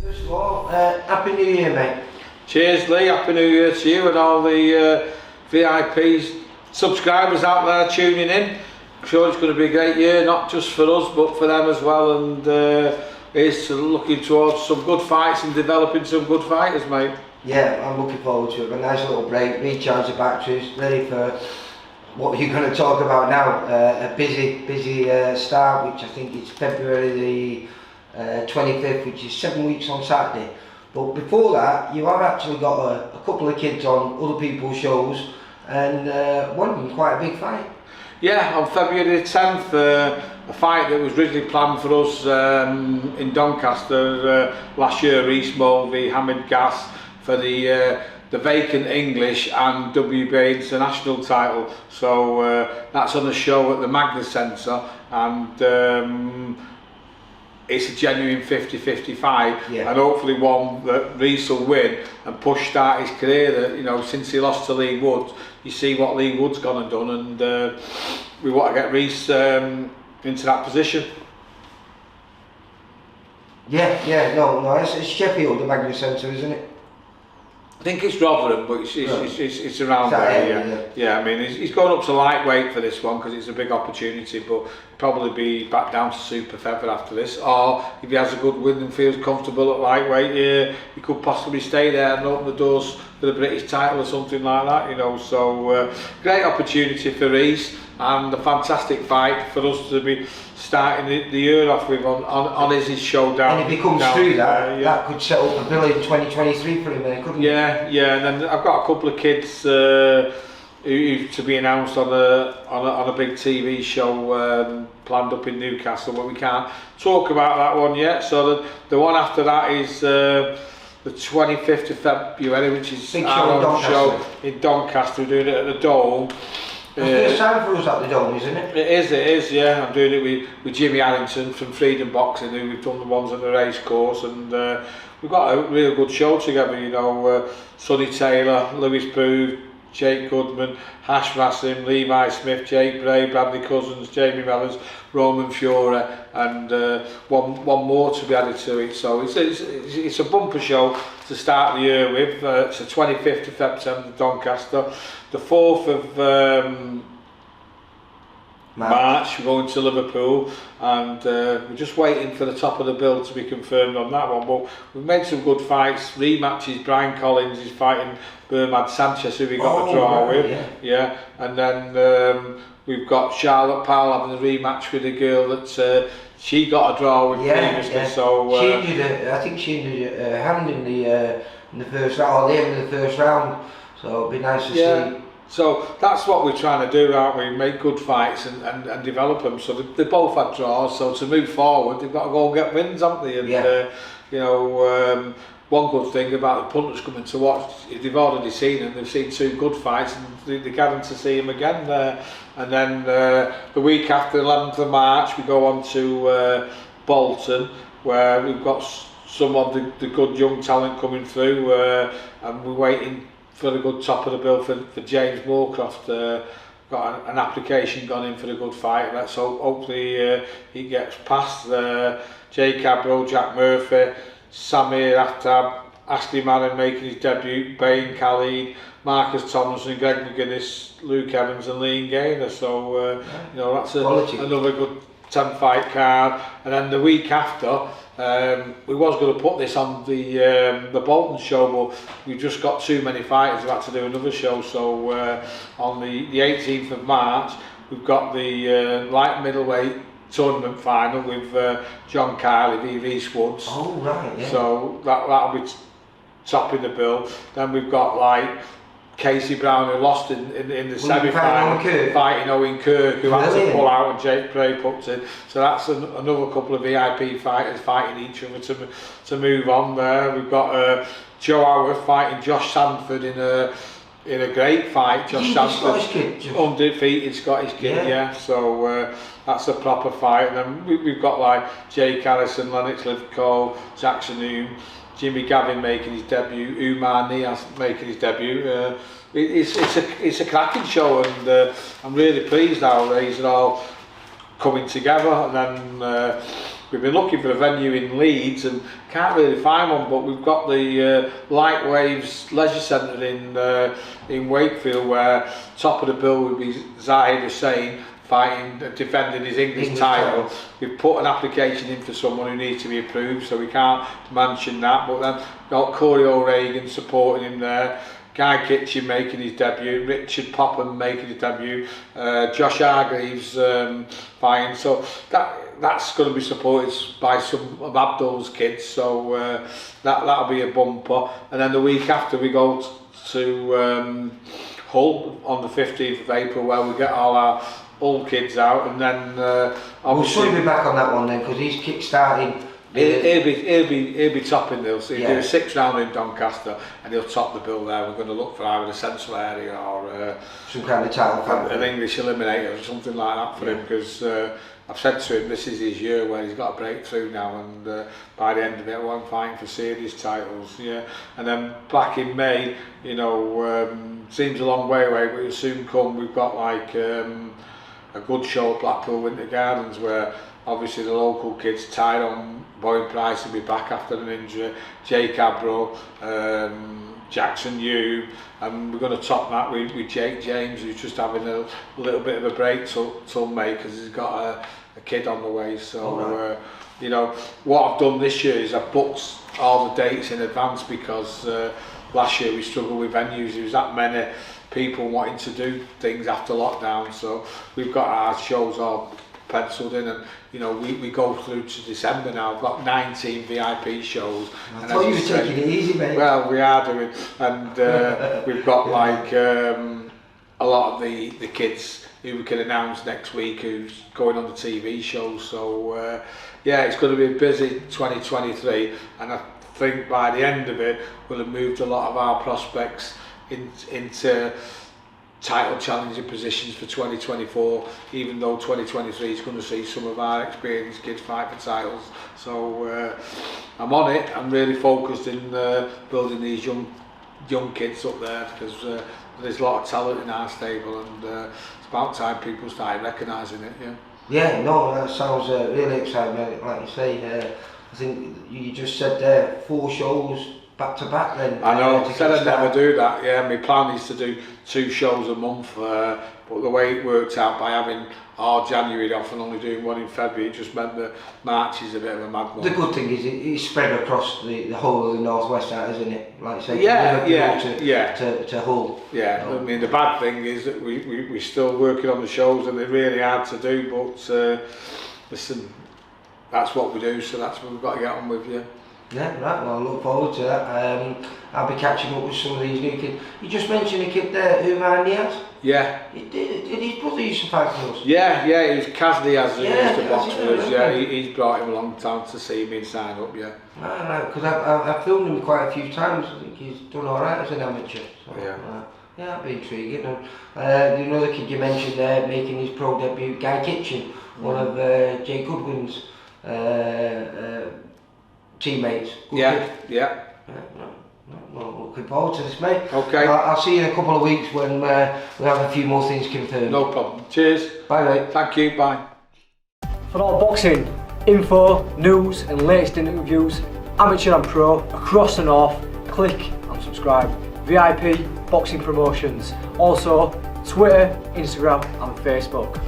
First of all, Happy New Year, mate. Cheers, Lee. Happy New Year to you and all the VIPs, subscribers out there tuning in. I'm sure it's going to be a great year, not just for us, but for them as well. And is looking towards some good fights and developing some good fighters, mate. Yeah, I'm looking forward to it. A nice little break, recharge the batteries, ready for what you're going to talk about now. A busy start, which I think is February the 25th, which is 7 weeks on Saturday. But before that, you have actually got a couple of kids on other people's shows, and one of them quite a big fight. Yeah, on February 10th, a fight that was originally planned for us in Doncaster last year, Reece Mulvey, Hamid Gas, for the vacant English and WBA international title. So that's on a show at the Magnus Centre, and it's a genuine 50-50 fight, yeah. And hopefully one that Reece will win and push start his career. That, you know, since he lost to Lee Woods, you see what Lee Woods gone and done, and we want to get Reece into that position. Yeah, no, it's Sheffield, the Magnus Centre, isn't it? I think it's Rotherham, but it's around there. Yeah, I mean, he's going up to lightweight for this one because it's a big opportunity, but probably be back down to super feather after this. Or if he has a good win and feels comfortable at lightweight, he could possibly stay there and open the doors for the British title or something like that. You know, so great opportunity for Reece and a fantastic fight for us to be starting the year off with on his show down. And if he comes through that, that could set up a bill in 2023 for him, couldn't it? Yeah, and then I've got a couple of kids who to be announced on a big TV show planned up in Newcastle, but we can't talk about that one yet. So the one after that is the 25th of February, which is big our own show in in Doncaster. We're doing it at the Dome. The first time for us at the Dome, isn't it? It is, yeah. I'm doing it with Jimmy Harrington from Freedom Boxing, who we've done the ones on the race course, and we've got a real good show together, you know. Sonny Taylor, Lewis Booth, Jake Goodman, Hash Massim, Levi Smith, Jake Bray, Bradley Cousins, Jamie Mellors, Roman Fiore, and one more to be added to it. So it's a bumper show to start the year with. It's the 25th of September, Doncaster. The 4th of March, we're going to Liverpool, and we're just waiting for the top of the bill to be confirmed on that one. But we've made some good fights, rematches. Brian Collins is fighting Bermad Sanchez, who we got a draw with. Yeah. And then we've got Charlotte Powell having a rematch with a girl that she got a draw with previously. Yeah. So I think she did a hand in the first round, or the end of the first round. So it'd be nice to see. So that's what we're trying to do, aren't we? Make good fights and develop them. So they both had draws. So to move forward, they've got to go and get wins, haven't they? And you know, one good thing about the punters coming to watch, they've already seen them. They've seen two good fights, and they're gathering to see them again there. And then the week after, 11th of March, we go on to Bolton, where we've got some of the good young talent coming through, and we're waiting for the good top of the bill for James Moorcroft. Got an application gone in for a good fight. Let's hope hopefully he gets past. Jay Cabral, Jack Murphy, Samir Aftab, Ashley Marin making his debut, Bain Khalid, Marcus Thompson, Greg McGuinness, Luke Evans and Liam Gaynor. So you know, that's another good 10 fight card. And then the week after, we was going to put this on the Bolton show, but we've just got too many fighters. We've had to do another show. So on the 18th of March, we've got the light middleweight tournament final with John Kiley v Reece Woods. Oh right, yeah. So that'll be topping the bill. Then we've got like Casey Brown, who lost in the semi-final, fighting Owen Kirk, who had to pull out, and Jake Bray pulled in. So that's another couple of VIP fighters fighting each other to move on there. We've got Joe Howarth fighting Josh Sanford in a great fight. Josh Sanford, undefeated Scottish kid, yeah. So that's a proper fight. And then we've got like Jake Harrison, Lennox Livco, Jackson Hume, Jimmy Gavin making his debut, Umar Nias making his debut. It's a cracking show, and I'm really pleased how these are all coming together. And then we've been looking for a venue in Leeds and can't really find one, but we've got the Light Waves Leisure Centre in Wakefield, where top of the bill would be Zahid Hussain defending his English title. We've put an application in for someone who needs to be approved, so we can't mention that, but then we've got Corey O'Regan supporting him there, Guy Kitchen making his debut, Richard Popham making his debut, Josh Hargreaves fighting, so that's going to be supported by some of Abdul's kids, so that'll be a bumper. And then the week after we go to Hull on the 15th of April, where we get all our old kids out, and then obviously we'll soon be back on that one then, because he's kick-starting. He'll be topping. He'll do a 6th round in Doncaster, and he'll top the bill there. We're going to look for either a central area or some kind of title fight, an English eliminator or something like that for him, because I've said to him this is his year where he's got a breakthrough now, and by the end of it, I won't fighting for series titles. And then back in May, you know, seems a long way away, but it'll soon come. We've got like a good show at Blackpool Winter Gardens, where obviously the local kids, Tyrone Bowen Price will be back after an injury, Jake Abro, Jackson Yu, and we're going to top that with Jake James, who's just having a little bit of a break till May, because he's got a kid on the way. So you know, what I've done this year is I've booked all the dates in advance, because last year we struggled with venues. There was that many people wanting to do things after lockdown, so we've got our shows all penciled in, and you know, we go through to December now. I've got 19 VIP shows. I thought you were taking it easy, mate. Well, we are doing, and we've got like a lot of the kids who we can announce next week who's going on the TV shows. So yeah, it's going to be a busy 2023, and I think by the end of it we'll have moved a lot of our prospects into title challenging positions for 2024, even though 2023 is going to see some of our experienced kids fight for titles. So I'm on it. I'm really focused in building these young kids up there, because there's a lot of talent in our stable, and it's about time people started recognising it. Yeah, no, that sounds really exciting, mate. Like you say, I think you just said there 4 shows back to back then. I know, said I'd never do that. Yeah, my plan is to do 2 shows a month, but the way it worked out by having all January off and only doing 1 in February, it just meant that March is a bit of a mad one. The good thing is it's spread across the whole of the northwest side, isn't it? Like you say, to Hull. Yeah, I mean the bad thing is that we're still working on the shows, and they're really hard to do, but listen, that's what we do, so that's what we've got to get on with. Yeah, right, well I look forward to that. I'll be catching up with some of these new kids. You just mentioned a kid there, Umar Niaz. Yeah. Did his brother used to fight for us? Yeah, it was Kaz Niaz who used to box for us. Yeah, he's brought him along town to see me and sign up, Right, because I've filmed him quite a few times. I think he's done alright as an amateur. So, yeah, that'd be intriguing. And another kid you mentioned there, making his pro debut, Guy Kitchen, one of Jay Goodwin's teammates. Good kid. Well, looking forward to this, mate. Okay. I'll see you in a couple of weeks when we have a few more things confirmed. No problem. Cheers. Bye, mate. Thank you. Bye. For all boxing info, news and latest interviews, amateur and pro, across the north, click and subscribe. VIP Boxing Promotions. Also, Twitter, Instagram and Facebook.